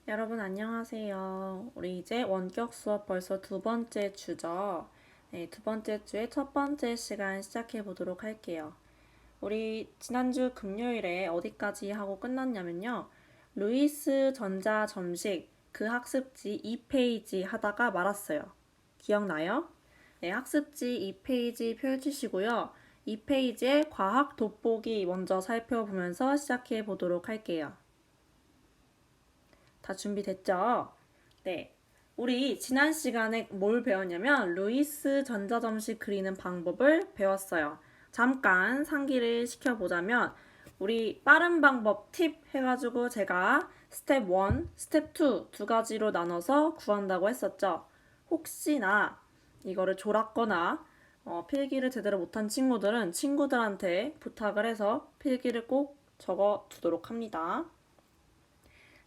여러분 안녕하세요. 우리 이제 원격 수업 벌써 두 번째 주죠. 네, 두 번째 주의 첫 번째 시간 시작해 보도록 할게요. 우리 지난주 금요일에 어디까지 하고 끝났냐면요. 루이스 전자 점식 그 학습지 2페이지 하다가 말았어요. 기억나요? 네, 학습지 2페이지 펼치시고요. 2페이지의 과학 돋보기 먼저 살펴보면서 시작해 보도록 할게요. 다 준비됐죠? 네. 우리 지난 시간에 뭘 배웠냐면 루이스 전자점식 그리는 방법을 배웠어요. 잠깐 상기를 시켜보자면 우리 빠른 방법 팁 해가지고 제가 스텝 1, 스텝 2 두 가지로 나눠서 구한다고 했었죠. 혹시나 이거를 졸았거나 필기를 제대로 못한 친구들은 친구들한테 부탁을 해서 필기를 꼭 적어 두도록 합니다.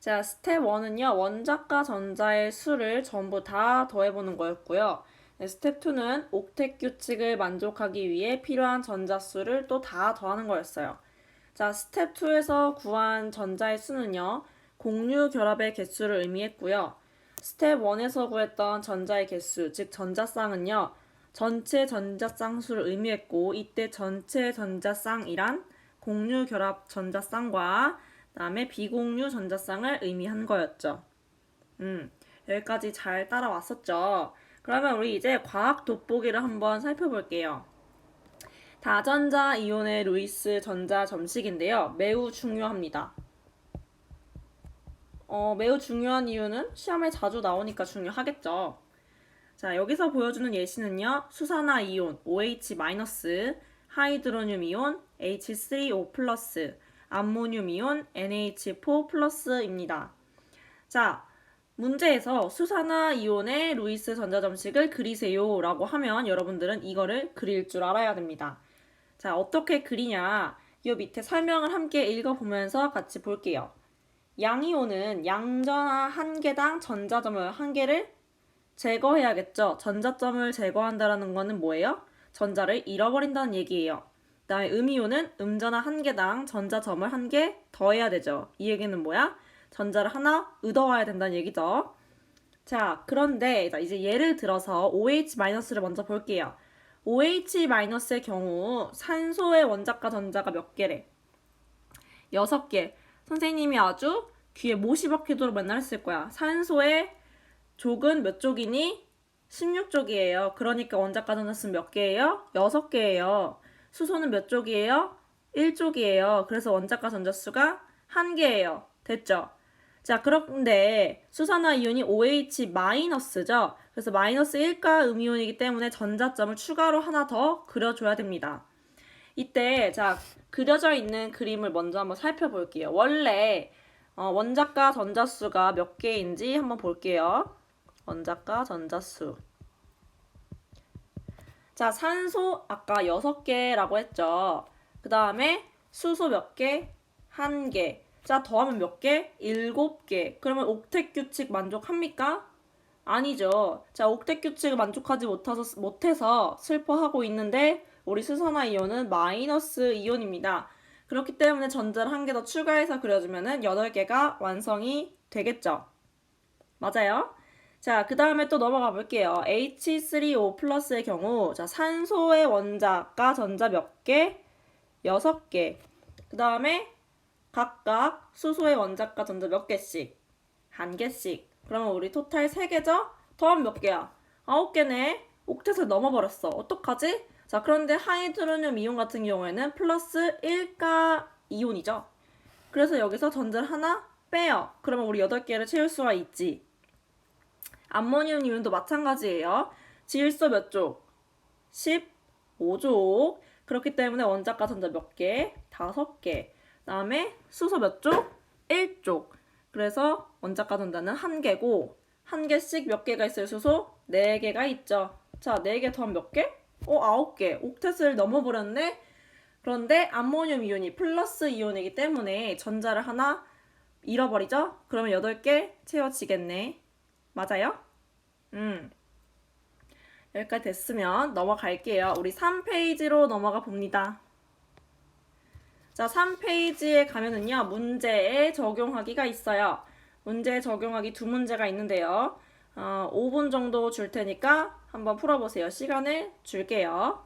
자, 스텝 1은요, 원자과 전자의 수를 전부 다 더해보는 거였고요. 네, 스텝 2는 옥텟 규칙을 만족하기 위해 필요한 전자수를 또 다 더하는 거였어요. 자, 스텝 2에서 구한 전자의 수는요, 공유 결합의 개수를 의미했고요. 스텝 1에서 구했던 전자의 개수, 즉 전자쌍은요, 전체 전자쌍수를 의미했고, 이때 전체 전자쌍이란 공유 결합 전자쌍과 다음에 비공유 전자쌍을 의미한 거였죠. 여기까지 잘 따라왔었죠. 그러면 우리 이제 과학 돋보기를 한번 살펴볼게요. 다전자 이온의 루이스 전자 점식인데요. 매우 중요합니다. 매우 중요한 이유는 시험에 자주 나오니까 중요하겠죠. 자, 여기서 보여주는 예시는요. 수산화 이온 OH-, 하이드로늄 이온 H3O+, 암모늄 이온 NH4+입니다. 자, 문제에서 수산화 이온의 루이스 전자점식을 그리세요 라고 하면 여러분들은 이거를 그릴 줄 알아야 됩니다. 자, 어떻게 그리냐? 이 밑에 설명을 함께 읽어보면서 같이 볼게요. 양이온은 양전하 한 개당 전자점을 한 개를 제거해야겠죠. 전자점을 제거한다라는 거는 뭐예요? 전자를 잃어버린다는 얘기예요. 그다음에 음이온은 음전하 한 개당 전자점을 한 개 더해야 되죠. 이 얘기는 뭐야? 전자를 하나 얻어와야 된다는 얘기죠. 자, 그런데 이제 예를 들어서 OH-를 먼저 볼게요. OH-의 경우 산소의 원자과 전자가 몇 개래? 6개. 선생님이 아주 귀에 못이 박히도록 맨날 했을 거야. 산소의 족은 몇 쪽이니? 16쪽이에요. 그러니까 원자과 전자수는 몇 개예요? 6개예요. 수소는 몇 쪽이에요? 1쪽이에요. 그래서 원자과 전자수가 1개예요. 됐죠? 자, 그런데 수산화 이온이 OH-죠. 그래서 마이너스 1가 음이온이기 때문에 전자점을 추가로 하나 더 그려줘야 됩니다. 이때 자 그려져 있는 그림을 먼저 한번 살펴볼게요. 원래 원자과 전자수가 몇 개인지 한번 볼게요. 원자과 전자수. 자, 산소 아까 6개라고 했죠. 그 다음에 수소 몇 개? 1개. 자, 더하면 몇 개? 7개. 그러면 옥텟 규칙 만족합니까? 아니죠. 자, 옥텟 규칙을 만족하지 못해서 슬퍼하고 있는데 우리 수산화 이온은 마이너스 이온입니다. 그렇기 때문에 전자를 한 개 더 추가해서 그려주면 8개가 완성이 되겠죠. 맞아요? 자, 그 다음에 또 넘어가 볼게요. H3O+의 경우, 자, 산소의 원자가 전자 몇 개? 6개. 그 다음에 각각 수소의 원자가 전자 몇 개씩? 1개씩. 그러면 우리 토탈 3개죠? 더하면 몇 개야? 9개네. 옥텟을 넘어버렸어. 어떡하지? 자, 그런데 하이드로늄 이온 같은 경우에는 플러스 1가 이온이죠. 그래서 여기서 전자를 하나 빼요. 그러면 우리 8개를 채울 수가 있지. 암모늄 이온도 마찬가지예요. 질소 몇 쪽? 15쪽. 그렇기 때문에 원자과 전자 몇 개? 5개. 다음에 수소 몇 쪽? 1쪽. 그래서 원자과 전자는 1개고 1개씩 몇 개가 있어요, 수소? 4개가 있죠. 자, 4개 더하면 몇 개? 9개. 옥텟을 넘어버렸네? 그런데 암모늄 이온이 플러스 이온이기 때문에 전자를 하나 잃어버리죠? 그러면 8개 채워지겠네. 맞아요? 여기까지 됐으면 넘어갈게요. 우리 3페이지로 넘어가 봅니다. 자, 3페이지에 가면은요, 문제에 적용하기가 있어요. 문제 적용하기 두 문제가 있는데요. 5분 정도 줄 테니까 한번 풀어보세요. 시간을 줄게요.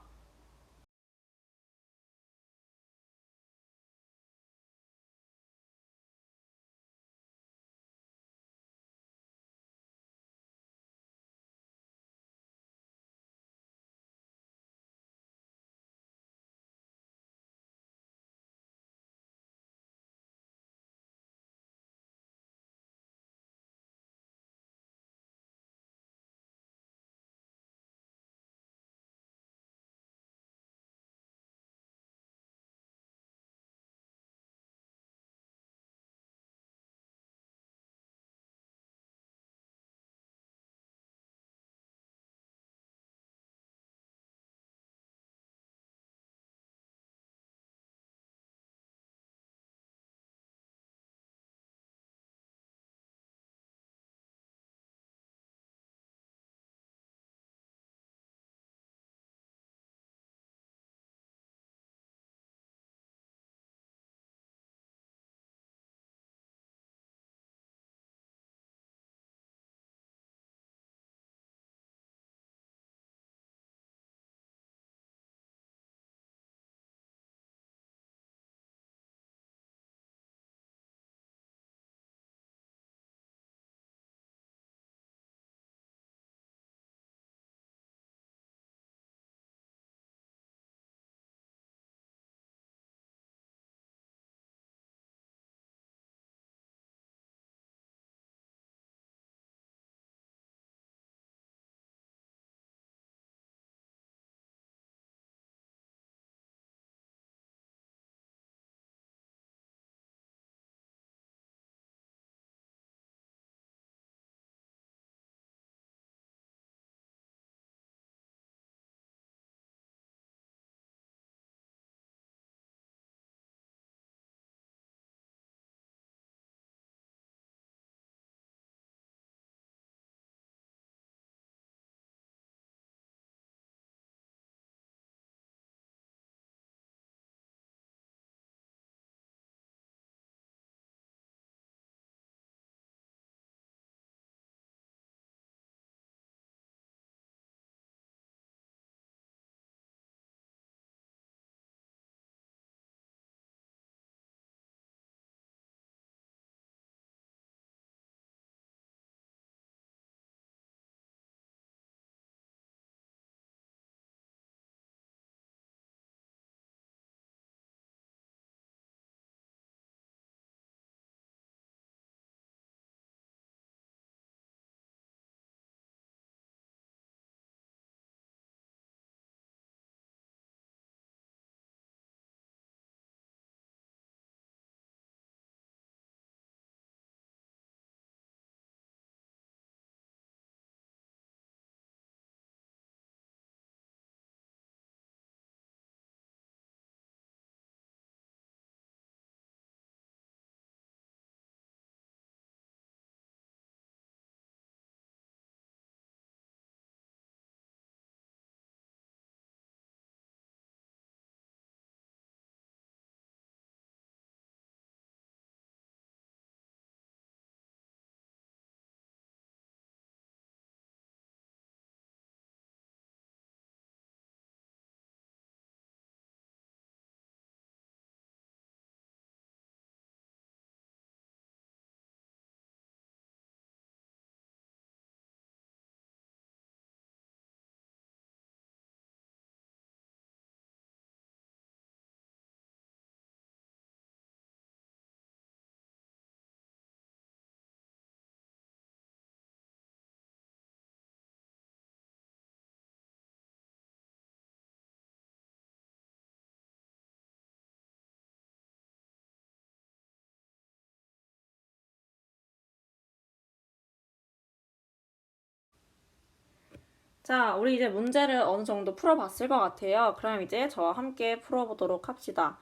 자, 우리 이제 문제를 어느 정도 풀어봤을 것 같아요. 그럼 이제 저와 함께 풀어보도록 합시다.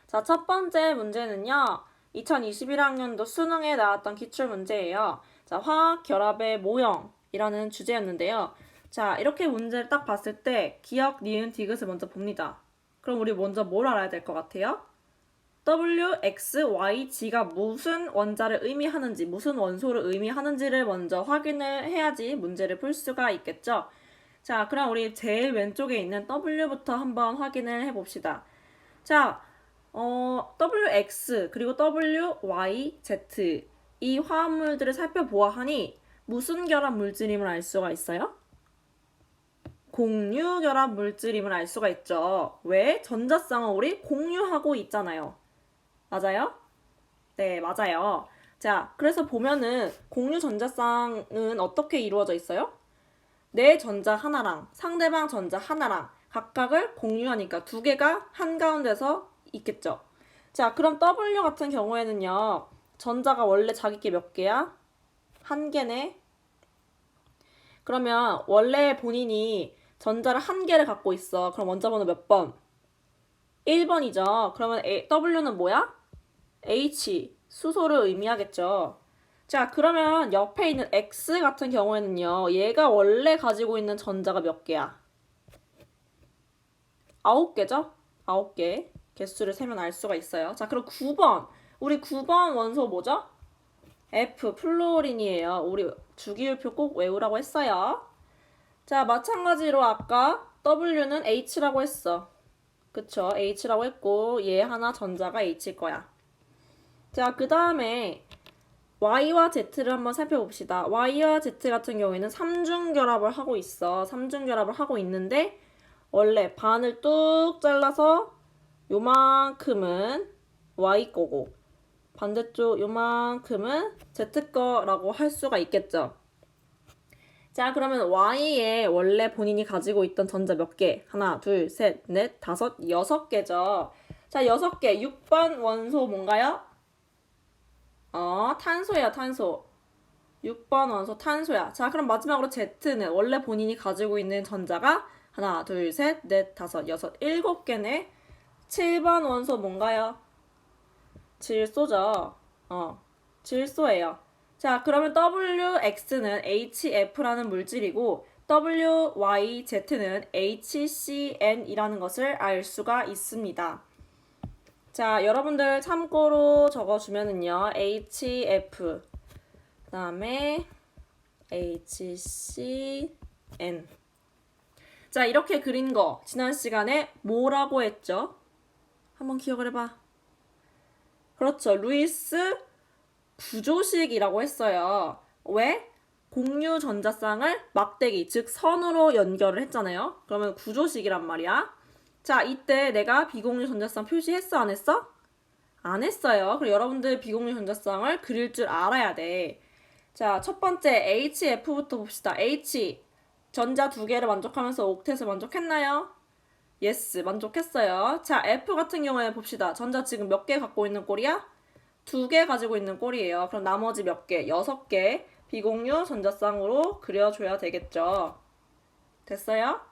자, 첫 번째 문제는요. 2021학년도 수능에 나왔던 기출문제예요. 자, 화학 결합의 모형이라는 주제였는데요. 자, 이렇게 문제를 딱 봤을 때 기억, 니은, 디귿을 먼저 봅니다. 그럼 우리 먼저 뭘 알아야 될 것 같아요? W, X, Y, G가 무슨 원자를 의미하는지, 무슨 원소를 의미하는지를 먼저 확인을 해야지 문제를 풀 수가 있겠죠. 자, 그럼 우리 제일 왼쪽에 있는 W부터 한번 확인을 해봅시다. 자, WX 그리고 WY, Z 이 화합물들을 살펴보아하니 무슨 결합 물질임을 알 수가 있어요? 공유 결합 물질임을 알 수가 있죠. 왜? 전자쌍은 우리 공유하고 있잖아요. 맞아요? 네, 맞아요. 자, 그래서 보면은 공유 전자쌍은 어떻게 이루어져 있어요? 내 전자 하나랑 상대방 전자 하나랑 각각을 공유하니까 두 개가 한가운데서 있겠죠. 자, 그럼 W 같은 경우에는요. 전자가 원래 자기께 몇 개야? 한 개네. 그러면 원래 본인이 전자를 한 개를 갖고 있어. 그럼 원자 번호 몇 번? 1번이죠. 그러면 W는 뭐야? H, 수소를 의미하겠죠. 자, 그러면 옆에 있는 X 같은 경우에는요. 얘가 원래 가지고 있는 전자가 몇 개야? 9개죠? 9개. 개수를 세면 알 수가 있어요. 자, 그럼 9번. 우리 9번 원소 뭐죠? F, 플루오린이에요. 우리 주기율표 꼭 외우라고 했어요. 자, 마찬가지로 아까 W는 H라고 했어. 그쵸? H라고 했고 얘 하나 전자가 H일 거야. 자, 그 다음에 Y와 Z를 한번 살펴봅시다. Y와 Z 같은 경우에는 삼중결합을 하고 있어. 삼중결합을 하고 있는데 원래 반을 뚝 잘라서 요만큼은 Y 거고 반대쪽 요만큼은 Z 거라고 할 수가 있겠죠. 자, 그러면 Y에 원래 본인이 가지고 있던 전자 몇 개? 하나, 둘, 셋, 넷, 다섯, 6개죠. 자, 6개. 6번 원소 뭔가요? 탄소예요, 탄소. 6번 원소 탄소야. 자, 그럼 마지막으로 Z는 원래 본인이 가지고 있는 전자가 하나, 둘, 셋, 넷, 다섯, 여섯, 7개네. 7번 원소 뭔가요? 질소죠. 질소예요. 자, 그러면 WX는 HF라는 물질이고 WYZ는 HCn이라는 것을 알 수가 있습니다. 자, 여러분들 참고로 적어주면은요. HF 그 다음에 HCN 자, 이렇게 그린 거 지난 시간에 뭐라고 했죠? 한번 기억을 해봐. 그렇죠. 루이스 구조식이라고 했어요. 왜? 공유 전자쌍을 막대기, 즉 선으로 연결을 했잖아요. 그러면 구조식이란 말이야. 자, 이때 내가 비공유 전자쌍 표시했어, 안 했어? 안 했어요. 그리고 여러분들 비공유 전자쌍을 그릴 줄 알아야 돼. 자, 첫 번째 HF부터 봅시다. H, 전자 두 개를 만족하면서 옥텟을 만족했나요? 예스, 만족했어요. 자, F 같은 경우에 봅시다. 전자 지금 몇 개 갖고 있는 꼴이야? 2개 가지고 있는 꼴이에요. 그럼 나머지 몇 개? 6개 비공유 전자쌍으로 그려줘야 되겠죠. 됐어요?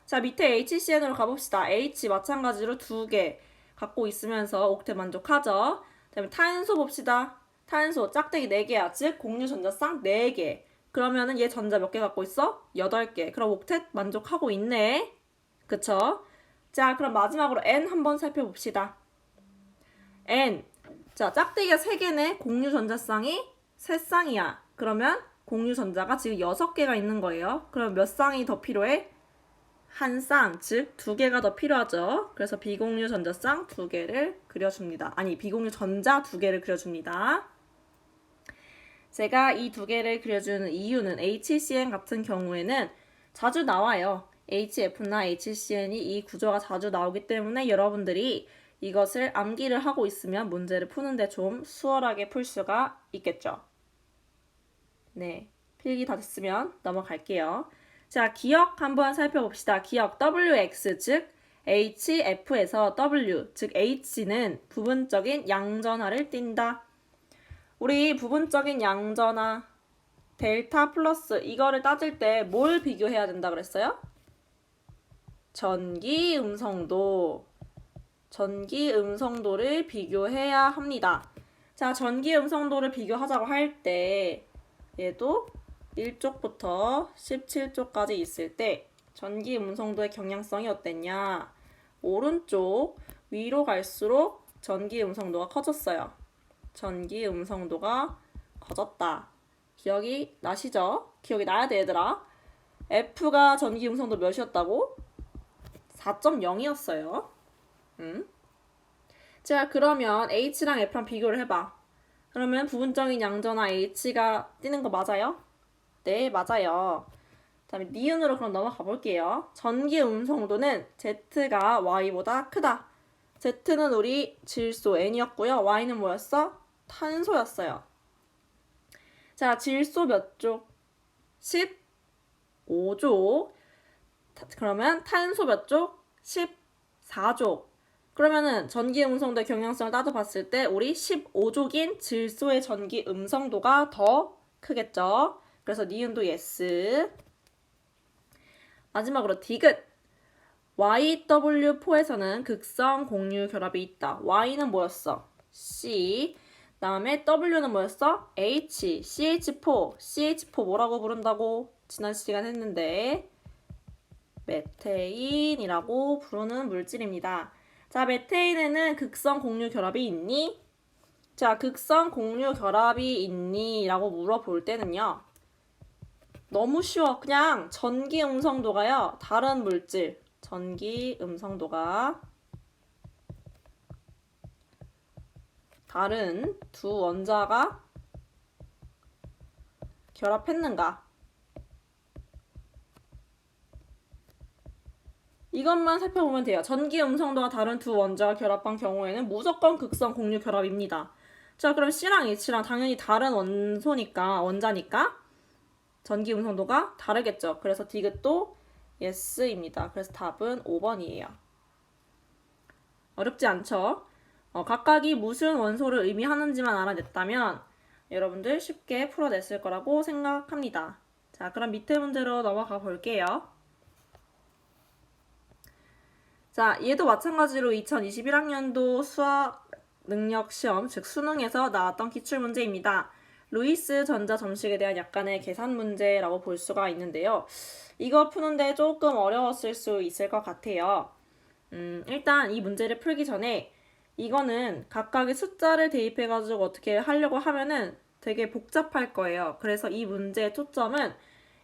자, 밑에 HCn으로 가봅시다. H 마찬가지로 2개 갖고 있으면서 옥텟 만족하죠. 그다음에 탄소 봅시다. 탄소 짝대기 4개야. 즉 공유 전자쌍 4개. 그러면은 얘 전자 몇 개 갖고 있어? 8개. 그럼 옥텟 만족하고 있네. 그쵸? 자, 그럼 마지막으로 N 한번 살펴봅시다. N. 자, 짝대기가 3개네. 공유 전자쌍이 3쌍이야. 그러면 공유 전자가 지금 6개가 있는 거예요. 그럼 몇 쌍이 더 필요해? 한 쌍, 즉 2개가 더 필요하죠. 그래서 비공유 전자쌍 2개를 그려줍니다. 아니, 비공유 전자 2개를 그려줍니다. 제가 이 2개를 그려주는 이유는 HCN 같은 경우에는 자주 나와요. HF나 HCN이 이 구조가 자주 나오기 때문에 여러분들이 이것을 암기를 하고 있으면 문제를 푸는데 좀 수월하게 풀 수가 있겠죠. 네, 필기 다 됐으면 넘어갈게요. 자, 기억 한번 살펴봅시다. 기억 WX 즉 HF에서 W 즉 H는 부분적인 양전하를 띈다. 우리 부분적인 양전하 델타 플러스 이거를 따질 때 뭘 비교해야 된다 그랬어요? 전기 음성도를 비교해야 합니다. 자, 전기 음성도를 비교하자고 할 때 얘도 1쪽부터 17쪽까지 있을 때 전기 음성도의 경향성이 어땠냐? 오른쪽 위로 갈수록 전기 음성도가 커졌어요. 전기 음성도가 커졌다. 기억이 나시죠? 기억이 나야 돼, 얘들아. F가 전기 음성도 몇이었다고? 4.0이었어요. 자, 그러면 H랑 F랑 비교를 해봐. 그러면 부분적인 양전화 H가 뜨는 거 맞아요? 네, 맞아요. 다음에 니은으로 그럼 넘어가 볼게요. 전기 음성도는 Z가 Y보다 크다. Z는 우리 질소 N이었고요. Y는 뭐였어? 탄소였어요. 자, 질소 몇 쪽? 15쪽. 그러면 탄소 몇 쪽? 14쪽. 그러면은 전기 음성도의 경향성을 따져봤을 때 우리 15족인 질소의 전기 음성도가 더 크겠죠. 그래서 니은도 yes. 마지막으로 디귿. YW4에서는 극성 공유 결합이 있다. Y는 뭐였어? C. 다음에 W는 뭐였어? H. CH4. CH4 뭐라고 부른다고? 지난 시간 했는데 메테인이라고 부르는 물질입니다. 자, 메테인에는 극성 공유 결합이 있니? 자, 극성 공유 결합이 있니? 라고 물어볼 때는요. 너무 쉬워. 그냥 전기 음성도가요. 다른 물질. 전기 음성도가 다른 두 원자가 결합했는가? 이것만 살펴보면 돼요. 전기 음성도가 다른 두 원자가 결합한 경우에는 무조건 극성 공유 결합입니다. 자, 그럼 C랑 H랑 당연히 다른 원자니까 전기 음성도가 다르겠죠. 그래서 디귿도 yes입니다. 그래서 답은 5번이에요. 어렵지 않죠? 각각이 무슨 원소를 의미하는지만 알아냈다면 여러분들 쉽게 풀어냈을 거라고 생각합니다. 자, 그럼 밑에 문제로 넘어가 볼게요. 자, 얘도 마찬가지로 2021학년도 수학 능력 시험, 즉 수능에서 나왔던 기출문제입니다. 루이스 전자 점식에 대한 약간의 계산 문제라고 볼 수가 있는데요. 이거 푸는데 조금 어려웠을 수 있을 것 같아요. 일단 이 문제를 풀기 전에 이거는 각각의 숫자를 대입해가지고 어떻게 하려고 하면은 되게 복잡할 거예요. 그래서 이 문제의 초점은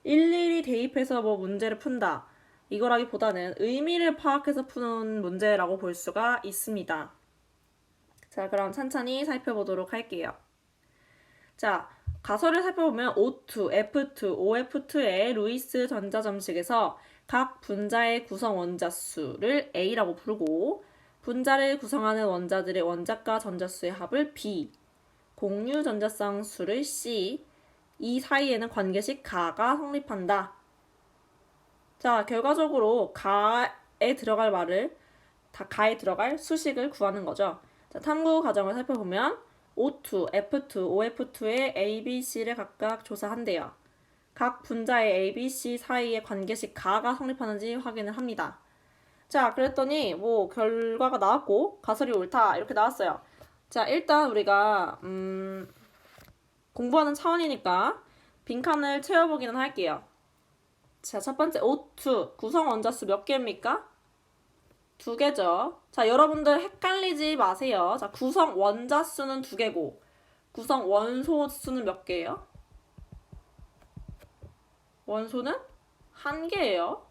일일이 대입해서 뭐 문제를 푼다. 이거라기보다는 의미를 파악해서 푸는 문제라고 볼 수가 있습니다. 자, 그럼 천천히 살펴보도록 할게요. 자, 가설을 살펴보면 O2, F2, OF2의 루이스 전자점식에서 각 분자의 구성 원자 수를 A라고 부르고 분자를 구성하는 원자들의 원자과 전자수의 합을 B, 공유 전자쌍 수를 C, 이 사이에는 관계식 가가 성립한다. 자, 결과적으로 가에 들어갈 가에 들어갈 수식을 구하는 거죠. 자, 탐구 과정을 살펴보면 O2, F2, OF2의 A, B, C를 각각 조사한대요. 각 분자의 A, B, C 사이에 관계식 가가 성립하는지 확인을 합니다. 자, 그랬더니 뭐 결과가 나왔고 가설이 옳다 이렇게 나왔어요. 자, 일단 우리가 공부하는 차원이니까 빈칸을 채워보기는 할게요. 자, 첫 번째 O2 구성 원자수 몇 개입니까? 2개죠. 자, 여러분들 헷갈리지 마세요. 자, 구성 원자수는 2개고 구성 원소 수는 몇 개예요? 원소는 1개예요.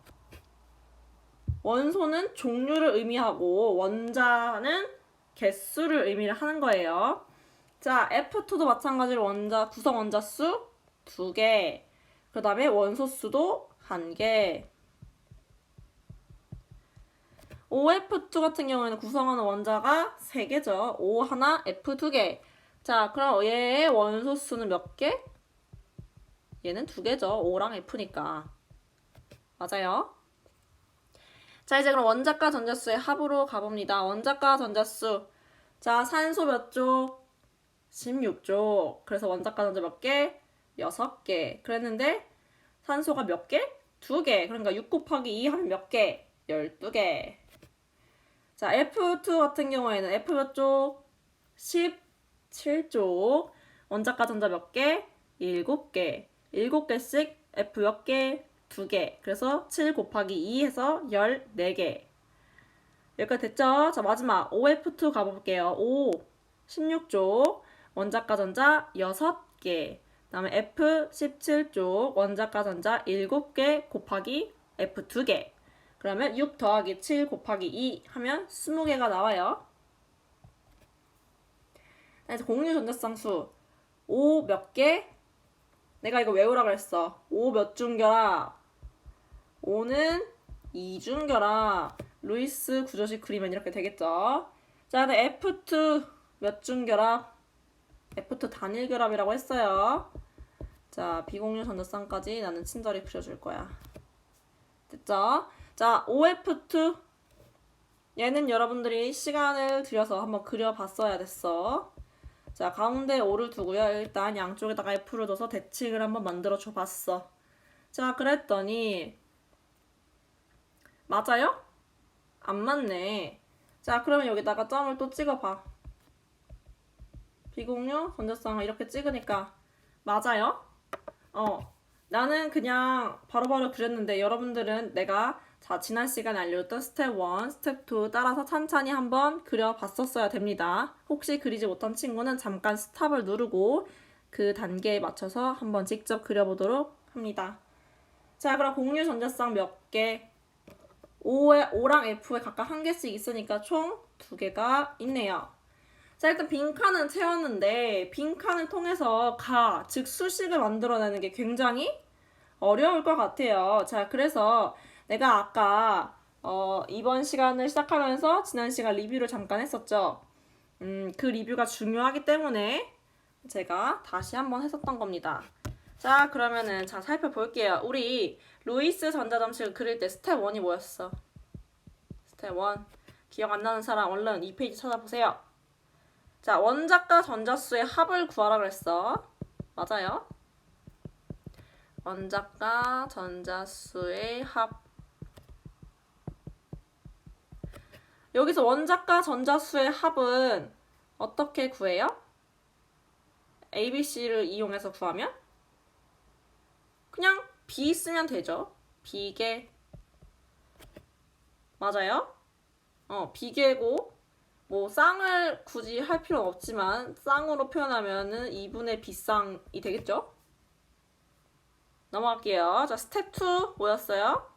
원소는 종류를 의미하고 원자는 개수를 의미를 하는 거예요. 자, F2도 마찬가지로 구성 원자수 2개. 그 다음에 원소수도 1개. OF2 같은 경우에는 구성하는 원자가 3개죠. O 하나, F 2개. 자, 그럼 얘의 원소수는 몇 개? 얘는 2개죠. O랑 F니까. 맞아요. 자, 이제 그럼 원자과 전자수의 합으로 가봅니다. 원자과 전자수. 자, 산소 몇 쪽? 16쪽. 그래서 원자과 전자 몇 개? 6개. 그랬는데 산소가 몇 개? 2개. 그러니까 6 곱하기 2 하면 몇 개? 12개. 자, F2 같은 경우에는 F 몇 쪽? 17쪽. 원자과 전자 몇 개? 7개. 7개씩 F 몇 개? 2개. 그래서 7 곱하기 2 해서 14개. 여기까지 됐죠? 자, 마지막 OF2 가볼게요. O 16쪽 원자과 전자 6개. 그다음에 F 17쪽 원자과 전자 7개 곱하기 F 2개. 그러면 6 더하기 7 곱하기 2 하면 20개가 나와요. 그래서 공유 전자쌍수 5 몇 개? 내가 이거 외우라 그랬어. 5 몇 중결합? 5는 2중결합. 루이스 구조식 그리면 이렇게 되겠죠. 자, 근데 F2 몇 중결합? F2 단일결합이라고 했어요. 자, 비공유 전자쌍까지 나는 친절히 그려줄 거야. 됐죠? 자, OF2 얘는 여러분들이 시간을 들여서 한번 그려봤어야 됐어. 자, 가운데 O를 두고요. 일단 양쪽에다가 F를 둬서 대칭을 한번 만들어줘 봤어. 자, 그랬더니 맞아요? 안 맞네. 자, 그러면 여기다가 점을 또 찍어봐. 비공유 전자쌍을 이렇게 찍으니까 맞아요? 나는 그냥 바로바로 그렸는데 여러분들은 내가 지난 시간에 알려줬던 스텝 1, 스텝 2 따라서 찬찬히 한번 그려봤었어야 됩니다. 혹시 그리지 못한 친구는 잠깐 스탑을 누르고 그 단계에 맞춰서 한번 직접 그려보도록 합니다. 자, 그럼 공유 전자쌍 몇 개? O랑 F에 각각 한 개씩 있으니까 총 2개가 있네요. 자, 일단 빈칸은 채웠는데 빈칸을 통해서 즉 수식을 만들어내는 게 굉장히 어려울 것 같아요. 자, 그래서 내가 아까 이번 시간을 시작하면서 지난 시간 리뷰를 잠깐 했었죠. 그 리뷰가 중요하기 때문에 제가 다시 한번 했었던 겁니다. 자, 그러면은 살펴볼게요. 우리 루이스 전자점식을 그릴 때 스텝 1이 뭐였어? 스텝 1 기억 안 나는 사람 얼른 2페이지 찾아보세요. 자, 원자과 전자수의 합을 구하라 그랬어. 맞아요? 원자과 전자수의 합. 여기서 원자과 전자수의 합은 어떻게 구해요? ABC를 이용해서 구하면? 그냥 B 쓰면 되죠. B개. 맞아요? B개고 뭐 쌍을 굳이 할 필요는 없지만 쌍으로 표현하면은 2분의 B쌍이 되겠죠? 넘어갈게요. 자, 스텝 2 뭐였어요?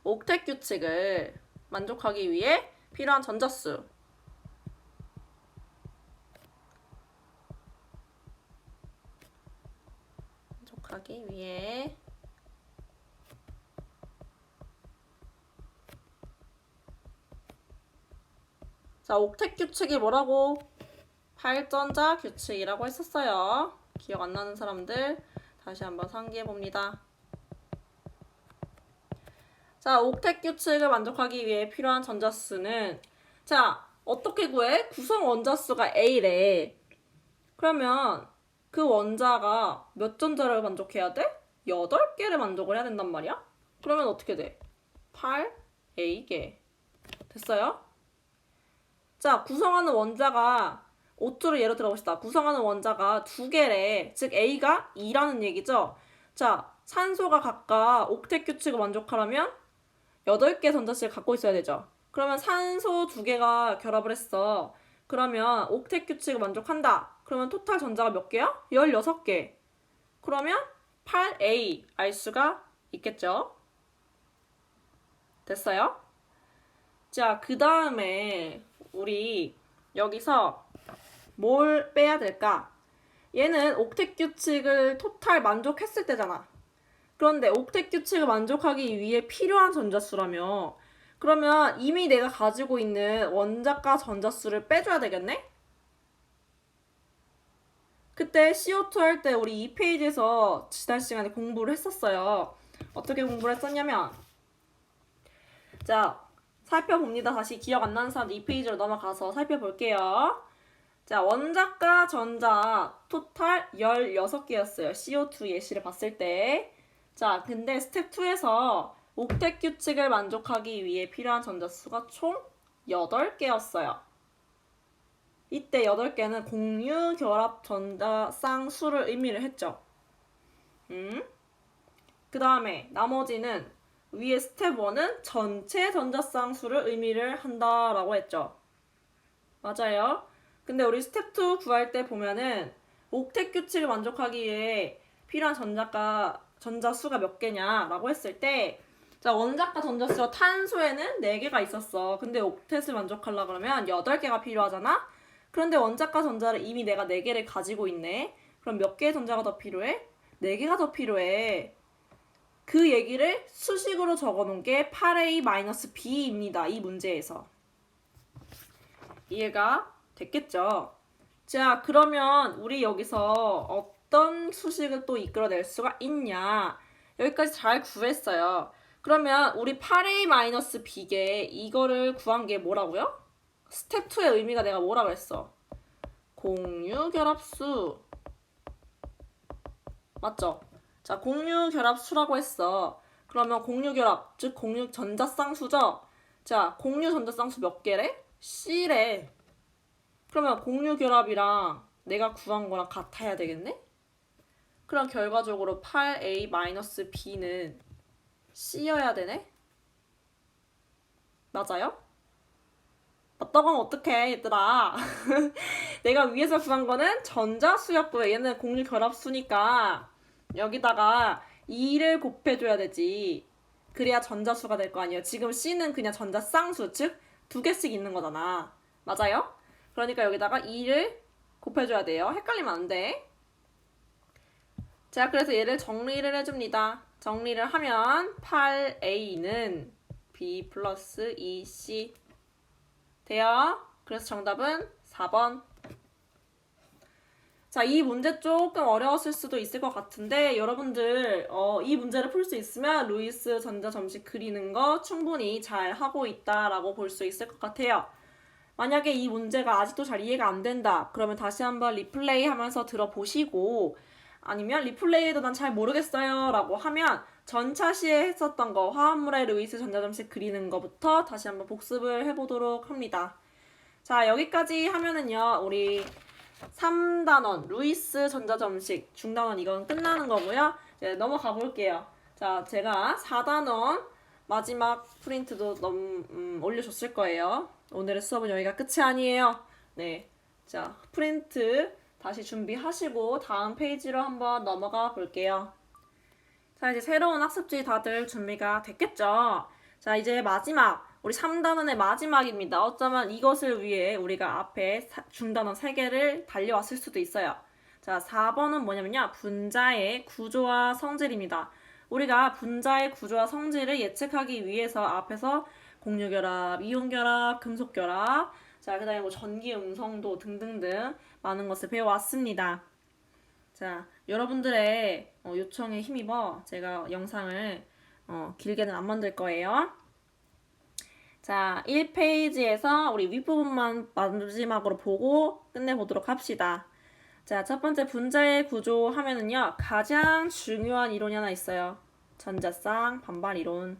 옥텟 규칙을 만족하기 위해 필요한 전자수. 만족하기 위해 자, 옥텟 규칙이 뭐라고? 8전자 규칙이라고 했었어요. 기억 안 나는 사람들 다시 한번 상기해 봅니다. 자, 옥텟 규칙을 만족하기 위해 필요한 전자수는 자, 어떻게 구해? 구성 원자수가 A래. 그러면 그 원자가 몇 전자를 만족해야 돼? 8개를 만족을 해야 된단 말이야? 그러면 어떻게 돼? 8A개. 됐어요? 자, 구성하는 원자가 O2를 예로 들어봅시다. 구성하는 원자가 2개래. 즉 A가 2라는 얘기죠. 자, 산소가 각각 옥텟 규칙을 만족하려면 8개 전자식을 갖고 있어야 되죠. 그러면 산소 2개가 결합을 했어. 그러면 옥텟 규칙을 만족한다. 그러면 토탈 전자가 몇 개야? 16개. 그러면 8A 알 수가 있겠죠. 됐어요? 자, 그 다음에 우리 여기서 뭘 빼야 될까? 얘는 옥텟 규칙을 토탈 만족했을 때잖아. 그런데 옥텟 규칙을 만족하기 위해 필요한 전자수라며 그러면 이미 내가 가지고 있는 원자과 전자수를 빼줘야 되겠네? 그때 CO2 할 때 우리 2페이지에서 지난 시간에 공부를 했었어요. 어떻게 공부를 했었냐면 자, 살펴봅니다. 다시 기억 안 나는 사람들 2페이지로 넘어가서 살펴볼게요. 자, 원자과 전자 토탈 16개였어요. CO2 예시를 봤을 때. 자, 근데 스텝 2에서 옥텟 규칙을 만족하기 위해 필요한 전자수가 총 8개였어요. 이때 8개는 공유 결합 전자쌍 수를 의미를 했죠. 그 다음에 나머지는 위에 스텝 1은 전체 전자쌍수를 의미를 한다라고 했죠. 맞아요. 근데 우리 스텝 2 구할 때 보면은 옥텟 규칙을 만족하기 위해 필요한 전자수가 몇 개냐라고 했을 때, 자, 원자과 전자수가 탄소에는 4개가 있었어. 근데 옥텟을 만족하려고 그러면 8개가 필요하잖아? 그런데 원자과 전자를 이미 내가 4개를 가지고 있네. 그럼 몇 개의 전자가 더 필요해? 4개가 더 필요해. 그 얘기를 수식으로 적어놓은 게 8A-B입니다. 이 문제에서. 이해가 됐겠죠? 자, 그러면 우리 여기서 어떤 수식을 또 이끌어낼 수가 있냐? 여기까지 잘 구했어요. 그러면 우리 8A-B게 이거를 구한 게 뭐라고요? 스텝 2의 의미가 내가 뭐라 그랬어? 공유결합수. 맞죠? 자, 공유결합수라고 했어. 그러면 공유결합, 즉 공유전자쌍수죠? 자, 공유전자쌍수 몇 개래? C래. 그러면 공유결합이랑 내가 구한 거랑 같아야 되겠네? 그럼 결과적으로 8A-B는 C여야 되네? 맞아요? 맞다고 하면 어떡해, 얘들아. 내가 위에서 구한 거는 전자수였고요. 얘는 공유결합수니까 여기다가 2를 곱해줘야 되지. 그래야 전자수가 될 거 아니에요. 지금 C는 그냥 전자쌍수, 즉 2개씩 있는 거잖아. 맞아요? 그러니까 여기다가 2를 곱해줘야 돼요. 헷갈리면 안 돼. 제가 그래서 얘를 정리를 해줍니다. 정리를 하면 8A는 B 플러스 2C 돼요. 그래서 정답은 4번. 자, 이 문제 조금 어려웠을 수도 있을 것 같은데 여러분들 이 문제를 풀 수 있으면 루이스 전자 점식 그리는 거 충분히 잘 하고 있다라고 볼 수 있을 것 같아요. 만약에 이 문제가 아직도 잘 이해가 안 된다. 그러면 다시 한번 리플레이 하면서 들어보시고 아니면 리플레이도 난 잘 모르겠어요 라고 하면 전차 시에 했었던 거 화합물의 루이스 전자점식 그리는 거부터 다시 한번 복습을 해보도록 합니다. 자, 여기까지 하면은요 우리 3단원 루이스 전자점식 중단원 이건 끝나는 거고요. 이제 넘어가 볼게요. 자, 제가 4단원 마지막 프린트도 올려줬을 거예요. 오늘의 수업은 여기가 끝이 아니에요. 네, 자 프린트 다시 준비하시고 다음 페이지로 한번 넘어가 볼게요. 자, 이제 새로운 학습지 다들 준비가 됐겠죠? 자, 이제 마지막 우리 3단원의 마지막입니다. 어쩌면 이것을 위해 우리가 앞에 중단원 3개를 달려왔을 수도 있어요. 자, 4번은 뭐냐면요. 분자의 구조와 성질입니다. 우리가 분자의 구조와 성질을 예측하기 위해서 앞에서 공유결합, 이온결합, 금속결합, 자, 그 다음에 뭐 전기 음성도 등등등 많은 것을 배워왔습니다. 자, 여러분들의 요청에 힘입어 제가 영상을 길게는 안 만들 거예요. 자, 1페이지에서 우리 윗부분만 마지막으로 보고 끝내보도록 합시다. 자, 첫 번째 분자의 구조 하면은요, 가장 중요한 이론이 하나 있어요. 전자쌍 반발 이론.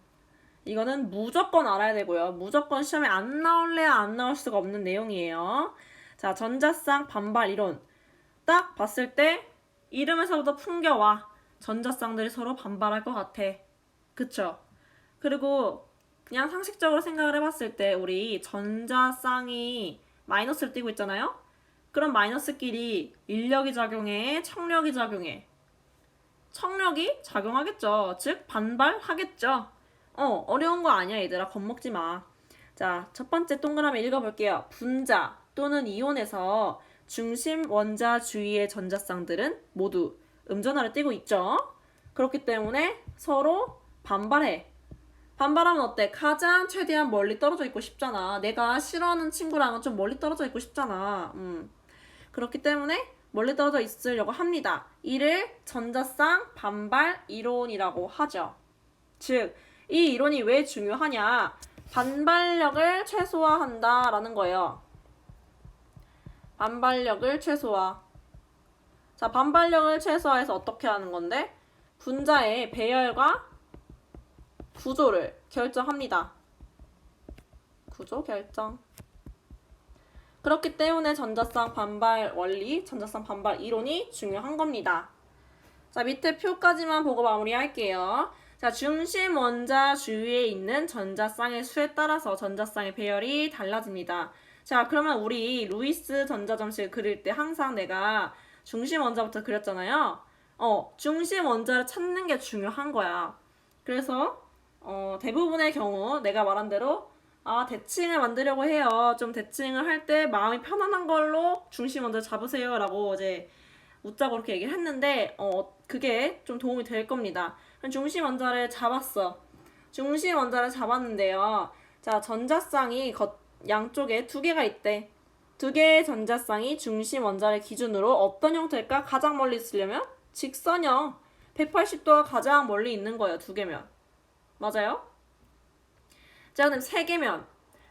이거는 무조건 알아야 되고요. 무조건 시험에 안 나올래야 안 나올 수가 없는 내용이에요. 자, 전자쌍 반발 이론. 딱 봤을 때 이름에서부터 풍겨와. 전자쌍들이 서로 반발할 것 같아. 그쵸? 그리고 그냥 상식적으로 생각을 해봤을 때 우리 전자쌍이 마이너스를 띄고 있잖아요? 그럼 마이너스끼리 인력이 작용해, 청력이 작용해. 청력이 작용하겠죠. 즉 반발하겠죠. 어려운 거 아니야 얘들아. 겁먹지 마. 자, 첫 번째 동그라미 읽어볼게요. 분자 또는 이온에서 중심 원자 주위의 전자쌍들은 모두 음전하를 띄고 있죠. 그렇기 때문에 서로 반발해. 반발하면 어때? 가장 최대한 멀리 떨어져 있고 싶잖아. 내가 싫어하는 친구랑은 좀 멀리 떨어져 있고 싶잖아. 그렇기 때문에 멀리 떨어져 있으려고 합니다. 이를 전자쌍 반발 이론이라고 하죠. 즉, 이 이론이 왜 중요하냐? 반발력을 최소화한다라는 거예요. 반발력을 최소화. 자, 반발력을 최소화해서 어떻게 하는 건데? 분자의 배열과 구조를 결정합니다. 구조 결정. 그렇기 때문에 전자쌍 반발 원리, 전자쌍 반발 이론이 중요한 겁니다. 자, 밑에 표까지만 보고 마무리할게요. 자, 중심 원자 주위에 있는 전자쌍의 수에 따라서 전자쌍의 배열이 달라집니다. 자, 그러면 우리 루이스 전자점식을 그릴 때 항상 내가 중심 원자부터 그렸잖아요. 중심 원자를 찾는 게 중요한 거야. 그래서 대부분의 경우 내가 말한 대로 대칭을 만들려고 해요. 좀 대칭을 할 때 마음이 편안한 걸로 중심 원자 잡으세요 라고 이제 웃자고 그렇게 얘기를 했는데 그게 좀 도움이 될 겁니다. 중심 원자를 잡았어. 중심 원자를 잡았는데요. 자, 전자쌍이 양쪽에 두 개가 있대. 두 개의 전자쌍이 중심 원자를 기준으로 어떤 형태일까? 가장 멀리 있으려면 직선형. 180도가 가장 멀리 있는 거예요. 두 개면. 맞아요? 자, 그럼 세 개면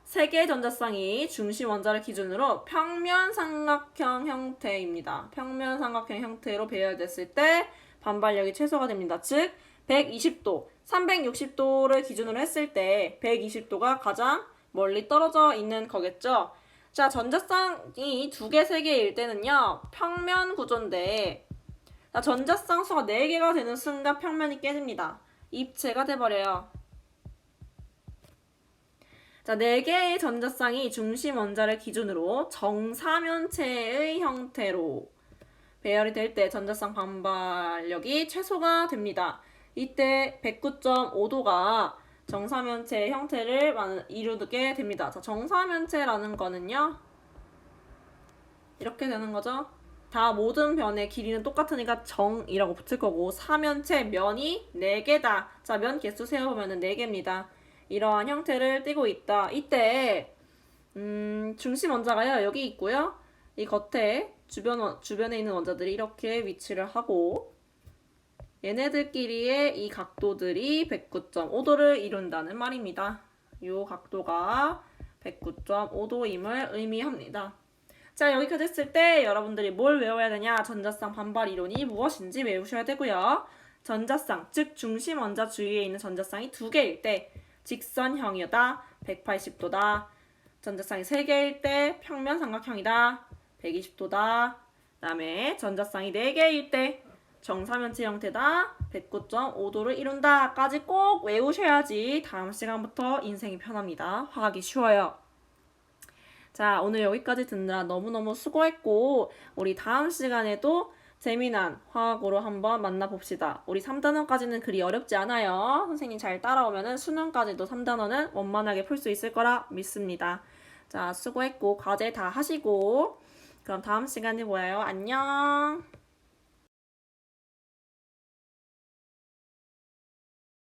세 개의 전자쌍이 중심 원자를 기준으로 평면 삼각형 형태입니다. 평면 삼각형 형태로 배열됐을 때 반발력이 최소가 됩니다. 즉 120도, 360도를 기준으로 했을 때 120도가 가장 멀리 떨어져 있는 거겠죠. 자, 전자쌍이 두 개, 세 개일 때는요. 평면 구조인데 전자쌍 수가 4개가 되는 순간 평면이 깨집니다. 입체가 돼버려요. 자, 4개의 전자쌍이 중심 원자를 기준으로 정사면체의 형태로 배열이 될 때 전자쌍 반발력이 최소가 됩니다. 이때 109.5도가 정사면체의 형태를 이루게 됩니다. 자, 정사면체라는 거는요. 이렇게 되는 거죠. 다 모든 변의 길이는 똑같으니까 정이라고 붙을 거고 사면체 면이 4개다. 자, 면 개수 세어보면 4개입니다. 이러한 형태를 띠고 있다. 이때 중심 원자가요. 여기 있고요. 이 겉에 주변에 있는 원자들이 이렇게 위치를 하고 얘네들끼리의 이 각도들이 109.5도를 이룬다는 말입니다. 이 각도가 109.5도임을 의미합니다. 자, 여기까지 했을 때 여러분들이 뭘 외워야 되냐? 전자쌍 반발 이론이 무엇인지 외우셔야 되고요. 전자쌍, 즉 중심 원자 주위에 있는 전자쌍이 2개일 때 직선형이다, 180도다. 전자쌍이 3개일 때 평면 삼각형이다, 120도다. 그 다음에 전자쌍이 4개일 때 정사면체 형태다, 109.5도를 이룬다 까지 꼭 외우셔야지 다음 시간부터 인생이 편합니다. 화학이 쉬워요. 자, 오늘 여기까지 듣느라 너무너무 수고했고 우리 다음 시간에도 재미난 화학으로 한번 만나봅시다. 우리 3단원까지는 그리 어렵지 않아요. 선생님 잘 따라오면 수능까지도 3단원은 원만하게 풀 수 있을 거라 믿습니다. 자, 수고했고 과제 다 하시고 그럼 다음 시간에 보아요. 안녕.